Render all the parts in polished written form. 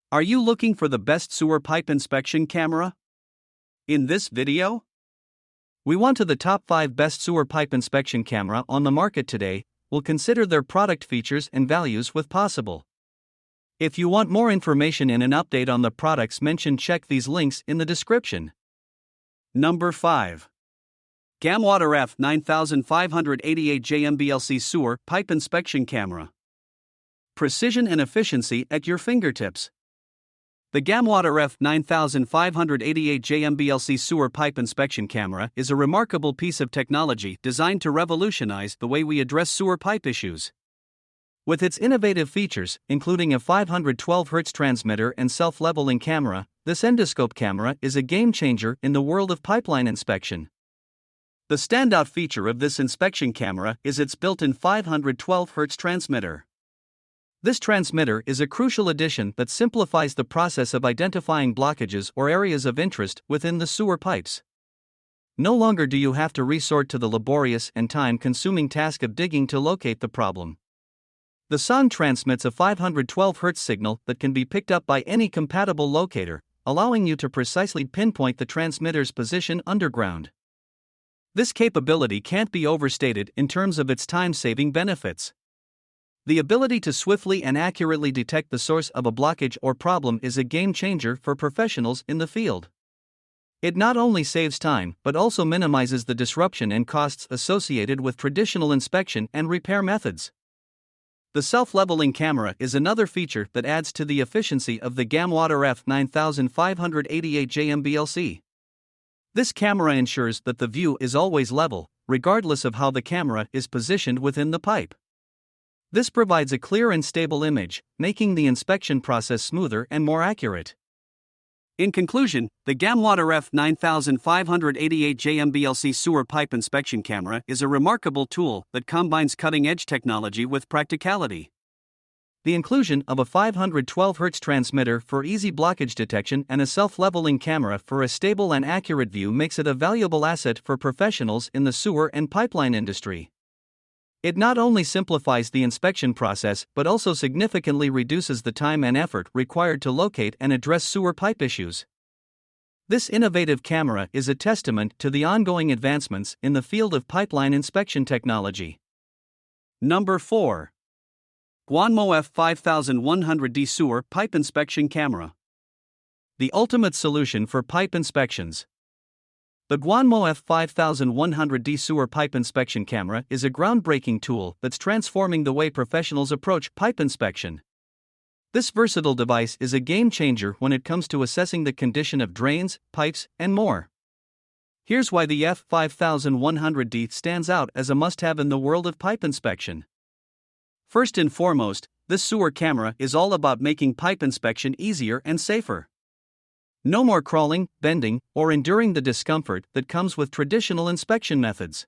Are you looking for the best sewer pipe inspection camera? In this video, we want to the top 5 best sewer pipe inspection camera on the market today. We'll consider their product features and values with possible. If you want more information and an update on the products mentioned, check these links in the description. Number 5. Gamwater F9588JMBLC Sewer Pipe Inspection Camera. Precision and efficiency at your fingertips. The Gamwater F9588JMBLC Sewer Pipe Inspection Camera is a remarkable piece of technology designed to revolutionize the way we address sewer pipe issues. With its innovative features, including a 512 Hz transmitter and self-leveling camera, this endoscope camera is a game-changer in the world of pipeline inspection. The standout feature of this inspection camera is its built-in 512 Hz transmitter. This transmitter is a crucial addition that simplifies the process of identifying blockages or areas of interest within the sewer pipes. No longer do you have to resort to the laborious and time-consuming task of digging to locate the problem. The sound transmits a 512 Hz signal that can be picked up by any compatible locator, allowing you to precisely pinpoint the transmitter's position underground. This capability can't be overstated in terms of its time-saving benefits. The ability to swiftly and accurately detect the source of a blockage or problem is a game-changer for professionals in the field. It not only saves time but also minimizes the disruption and costs associated with traditional inspection and repair methods. The self-leveling camera is another feature that adds to the efficiency of the Gamwater F9588JMBLC. This camera ensures that the view is always level, regardless of how the camera is positioned within the pipe. This provides a clear and stable image, making the inspection process smoother and more accurate. In conclusion, the Gamwater F9588JMBLC Sewer Pipe Inspection Camera is a remarkable tool that combines cutting-edge technology with practicality. The inclusion of a 512 Hz transmitter for easy blockage detection and a self-leveling camera for a stable and accurate view makes it a valuable asset for professionals in the sewer and pipeline industry. It not only simplifies the inspection process but also significantly reduces the time and effort required to locate and address sewer pipe issues. This innovative camera is a testament to the ongoing advancements in the field of pipeline inspection technology. Number 4. Guanmou F5100D Sewer Pipe Inspection Camera. The ultimate solution for pipe inspections. The Guanmou F5100D Sewer Pipe Inspection Camera is a groundbreaking tool that's transforming the way professionals approach pipe inspection. This versatile device is a game-changer when it comes to assessing the condition of drains, pipes, and more. Here's why the F5100D stands out as a must-have in the world of pipe inspection. First and foremost, this sewer camera is all about making pipe inspection easier and safer. No more crawling, bending, or enduring the discomfort that comes with traditional inspection methods.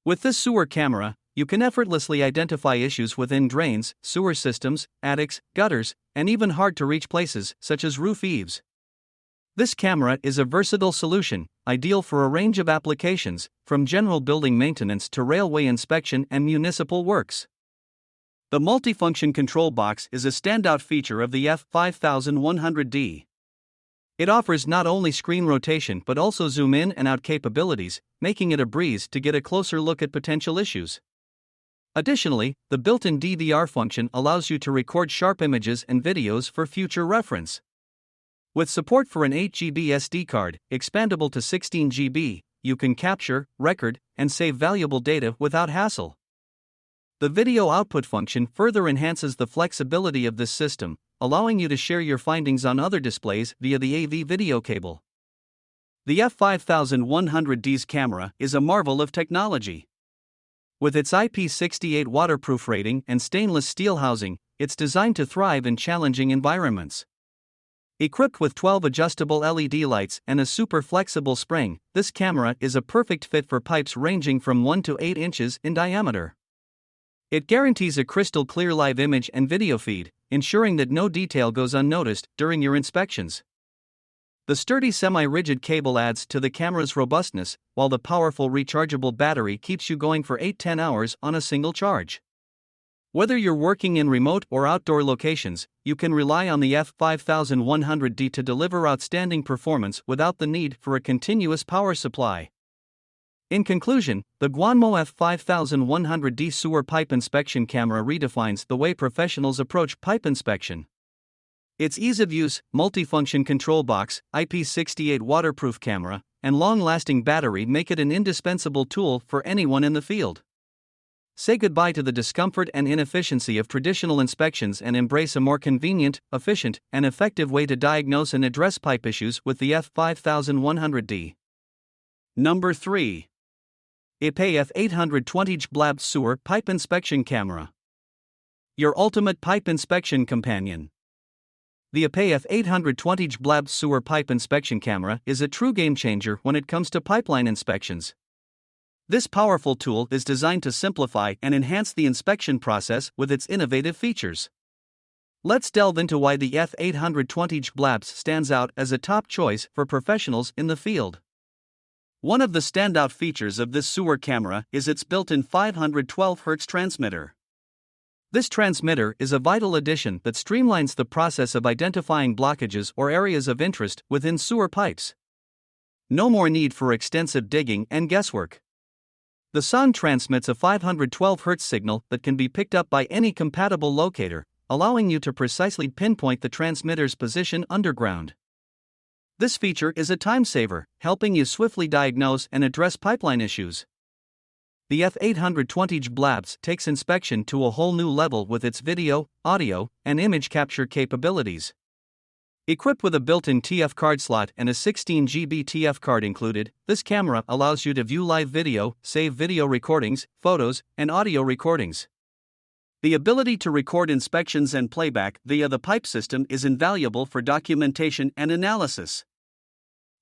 With this sewer camera, you can effortlessly identify issues within drains, sewer systems, attics, gutters, and even hard-to-reach places such as roof eaves. This camera is a versatile solution, ideal for a range of applications, from general building maintenance to railway inspection and municipal works. The multifunction control box is a standout feature of the F5100D. It offers not only screen rotation but also zoom in and out capabilities, making it a breeze to get a closer look at potential issues. Additionally, the built-in DVR function allows you to record sharp images and videos for future reference. With support for an 8GB SD card, expandable to 16GB, you can capture, record, and save valuable data without hassle. The video output function further enhances the flexibility of this system, allowing you to share your findings on other displays via the AV video cable. The F5100D's camera is a marvel of technology. With its IP68 waterproof rating and stainless steel housing, it's designed to thrive in challenging environments. Equipped with 12 adjustable LED lights and a super flexible spring, this camera is a perfect fit for pipes ranging from 1 to 8 inches in diameter. It guarantees a crystal clear live image and video feed, ensuring that no detail goes unnoticed during your inspections. The sturdy semi-rigid cable adds to the camera's robustness, while the powerful rechargeable battery keeps you going for 8-10 hours on a single charge. Whether you're working in remote or outdoor locations, you can rely on the F5100D to deliver outstanding performance without the need for a continuous power supply. In conclusion, the Guanmou F5100D sewer pipe inspection camera redefines the way professionals approach pipe inspection. Its ease of use, multifunction control box, IP68 waterproof camera, and long-lasting battery make it an indispensable tool for anyone in the field. Say goodbye to the discomfort and inefficiency of traditional inspections and embrace a more convenient, efficient, and effective way to diagnose and address pipe issues with the F5100D. Number 3. Ypay F820DJKBLABTX Sewer Pipe Inspection Camera. Your ultimate pipe inspection companion. The Ypay F820DJKBLABTX Sewer Pipe Inspection Camera is a true game changer when it comes to pipeline inspections. This powerful tool is designed to simplify and enhance the inspection process with its innovative features. Let's delve into why the F820DJKBLABTX stands out as a top choice for professionals in the field. One of the standout features of this sewer camera is its built-in 512 Hz transmitter. This transmitter is a vital addition that streamlines the process of identifying blockages or areas of interest within sewer pipes. No more need for extensive digging and guesswork. The sound transmits a 512 Hz signal that can be picked up by any compatible locator, allowing you to precisely pinpoint the transmitter's position underground. This feature is a time saver, helping you swiftly diagnose and address pipeline issues. The F820DJKBLABTX takes inspection to a whole new level with its video, audio, and image capture capabilities. Equipped with a built-in TF card slot and a 16GB TF card included, this camera allows you to view live video, save video recordings, photos, and audio recordings. The ability to record inspections and playback via the pipe system is invaluable for documentation and analysis.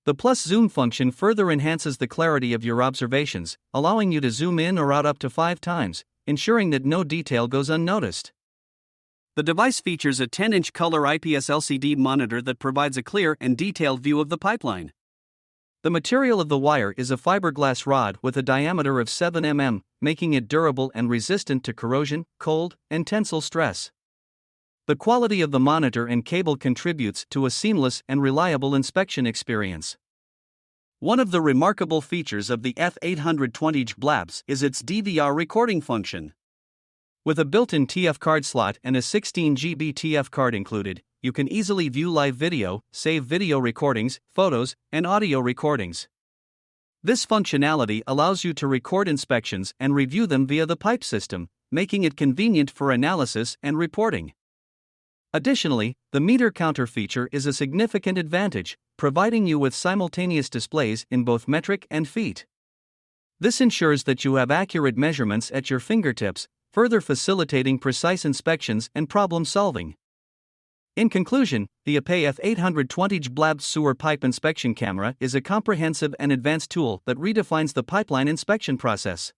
The plus zoom function further enhances the clarity of your observations, allowing you to zoom in or out up to 5 times, ensuring that no detail goes unnoticed. The device features a 10-inch color IPS LCD monitor that provides a clear and detailed view of the pipeline. The material of the wire is a fiberglass rod with a diameter of 7 mm, making it durable and resistant to corrosion, cold, and tensile stress. The quality of the monitor and cable contributes to a seamless and reliable inspection experience. One of the remarkable features of the F820DJKBLABTX is its DVR recording function. With a built-in TF card slot and a 16GB TF card included, you can easily view live video, save video recordings, photos, and audio recordings. This functionality allows you to record inspections and review them via the pipe system, making it convenient for analysis and reporting. Additionally, the meter counter feature is a significant advantage, providing you with simultaneous displays in both metric and feet. This ensures that you have accurate measurements at your fingertips, further facilitating precise inspections and problem solving. In conclusion, the Ypay F820DJKBLABTX Sewer Pipe Inspection Camera is a comprehensive and advanced tool that redefines the pipeline inspection process.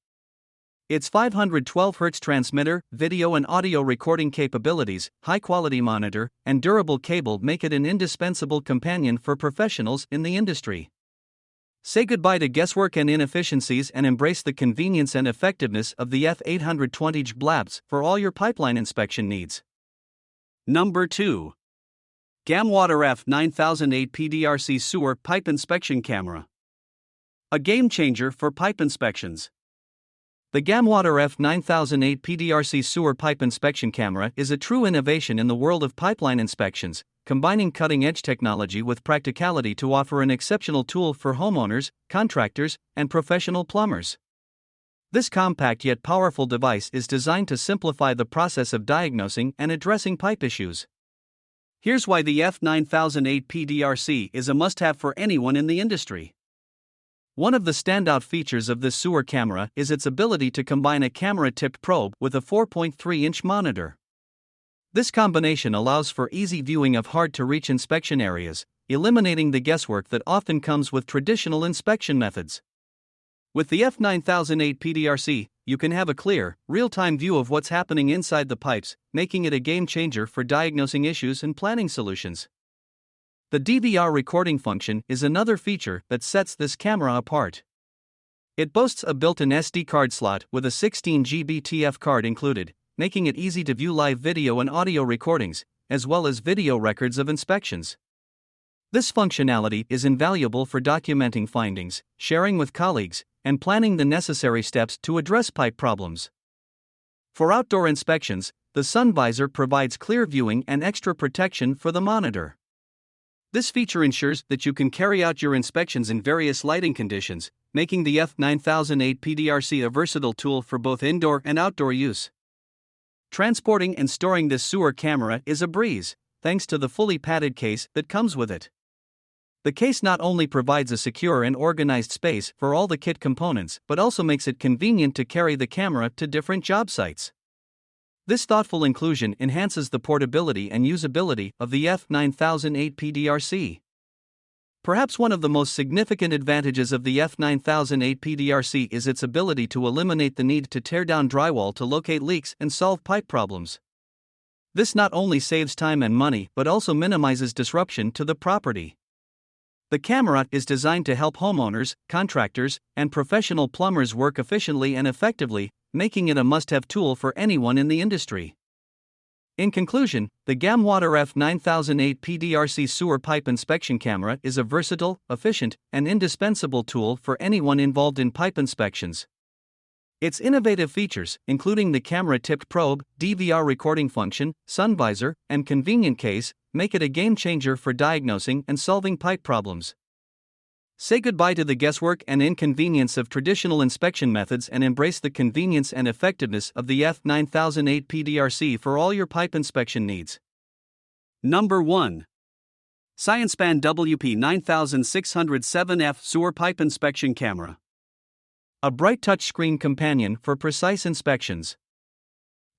Its 512 Hz transmitter, video and audio recording capabilities, high-quality monitor, and durable cable make it an indispensable companion for professionals in the industry. Say goodbye to guesswork and inefficiencies and embrace the convenience and effectiveness of the F820DJKBLABTX for all your pipeline inspection needs. Number 2. Gamwater F9008PDRC Sewer Pipe Inspection Camera. A game changer for pipe inspections. The Gamwater F9008PDRC Sewer Pipe Inspection Camera is a true innovation in the world of pipeline inspections, combining cutting-edge technology with practicality to offer an exceptional tool for homeowners, contractors, and professional plumbers. This compact yet powerful device is designed to simplify the process of diagnosing and addressing pipe issues. Here's why the F9008PDRC is a must-have for anyone in the industry. One of the standout features of this sewer camera is its ability to combine a camera-tipped probe with a 4.3-inch monitor. This combination allows for easy viewing of hard-to-reach inspection areas, eliminating the guesswork that often comes with traditional inspection methods. With the F9008PDRC, you can have a clear, real-time view of what's happening inside the pipes, making it a game-changer for diagnosing issues and planning solutions. The DVR recording function is another feature that sets this camera apart. It boasts a built-in SD card slot with a 16GB TF card included, making it easy to view live video and audio recordings, as well as video records of inspections. This functionality is invaluable for documenting findings, sharing with colleagues, and planning the necessary steps to address pipe problems. For outdoor inspections, the sun visor provides clear viewing and extra protection for the monitor. This feature ensures that you can carry out your inspections in various lighting conditions, making the F9008PDRC a versatile tool for both indoor and outdoor use. Transporting and storing this sewer camera is a breeze, thanks to the fully padded case that comes with it. The case not only provides a secure and organized space for all the kit components, but also makes it convenient to carry the camera to different job sites. This thoughtful inclusion enhances the portability and usability of the F9008PDRC. Perhaps one of the most significant advantages of the F9008PDRC is its ability to eliminate the need to tear down drywall to locate leaks and solve pipe problems. This not only saves time and money but also minimizes disruption to the property. The camera is designed to help homeowners, contractors, and professional plumbers work efficiently and effectively, making it a must-have tool for anyone in the industry. In conclusion, the Gamwater F9008PDRC sewer pipe inspection camera is a versatile, efficient, and indispensable tool for anyone involved in pipe inspections. Its innovative features, including the camera-tipped probe, DVR recording function, sun visor, and convenient case, make it a game-changer for diagnosing and solving pipe problems. Say goodbye to the guesswork and inconvenience of traditional inspection methods and embrace the convenience and effectiveness of the F9008PDRC for all your pipe inspection needs. Number 1. Syanspan WP9607F Sewer Pipe Inspection Camera. A bright touchscreen companion for precise inspections.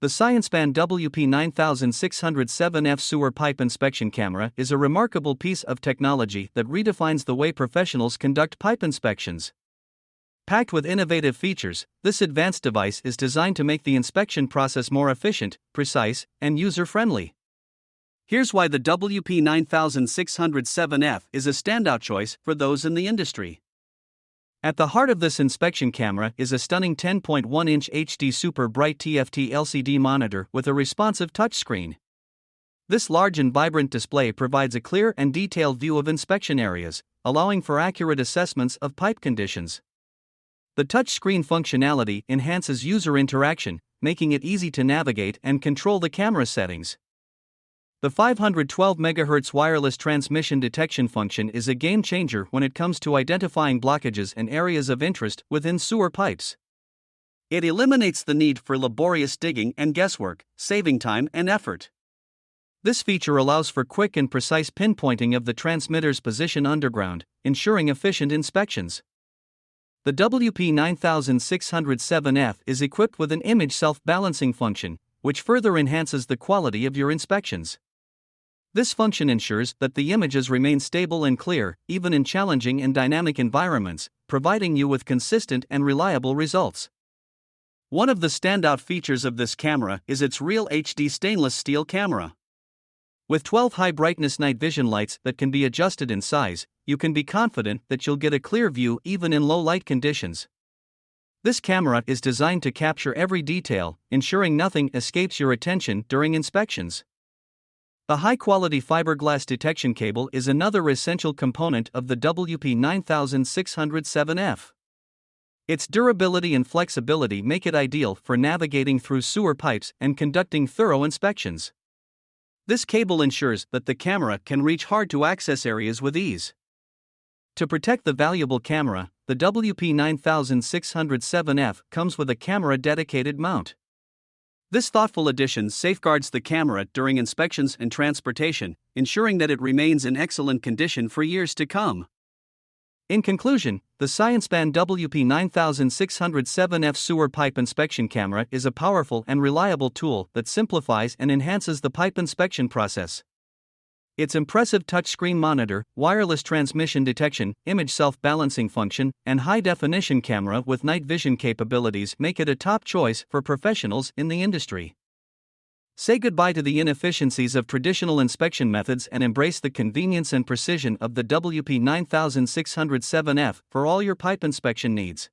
The Syanspan WP9607F Sewer Pipe Inspection Camera is a remarkable piece of technology that redefines the way professionals conduct pipe inspections. Packed with innovative features, this advanced device is designed to make the inspection process more efficient, precise, and user-friendly. Here's why the WP9607F is a standout choice for those in the industry. At the heart of this inspection camera is a stunning 10.1-inch HD super bright TFT LCD monitor with a responsive touchscreen. This large and vibrant display provides a clear and detailed view of inspection areas, allowing for accurate assessments of pipe conditions. The touchscreen functionality enhances user interaction, making it easy to navigate and control the camera settings. The 512 MHz wireless transmission detection function is a game-changer when it comes to identifying blockages and areas of interest within sewer pipes. It eliminates the need for laborious digging and guesswork, saving time and effort. This feature allows for quick and precise pinpointing of the transmitter's position underground, ensuring efficient inspections. The WP9607F is equipped with an image self-balancing function, which further enhances the quality of your inspections. This function ensures that the images remain stable and clear, even in challenging and dynamic environments, providing you with consistent and reliable results. One of the standout features of this camera is its Real HD stainless steel camera. With 12 high-brightness night vision lights that can be adjusted in size, you can be confident that you'll get a clear view even in low-light conditions. This camera is designed to capture every detail, ensuring nothing escapes your attention during inspections. The high-quality fiberglass detection cable is another essential component of the WP9607F. Its durability and flexibility make it ideal for navigating through sewer pipes and conducting thorough inspections. This cable ensures that the camera can reach hard-to-access areas with ease. To protect the valuable camera, the WP9607F comes with a camera-dedicated mount. This thoughtful addition safeguards the camera during inspections and transportation, ensuring that it remains in excellent condition for years to come. In conclusion, the Syanspan WP9607F sewer pipe inspection camera is a powerful and reliable tool that simplifies and enhances the pipe inspection process. Its impressive touchscreen monitor, wireless transmission detection, image self-balancing function, and high-definition camera with night vision capabilities make it a top choice for professionals in the industry. Say goodbye to the inefficiencies of traditional inspection methods and embrace the convenience and precision of the WP9607F for all your pipe inspection needs.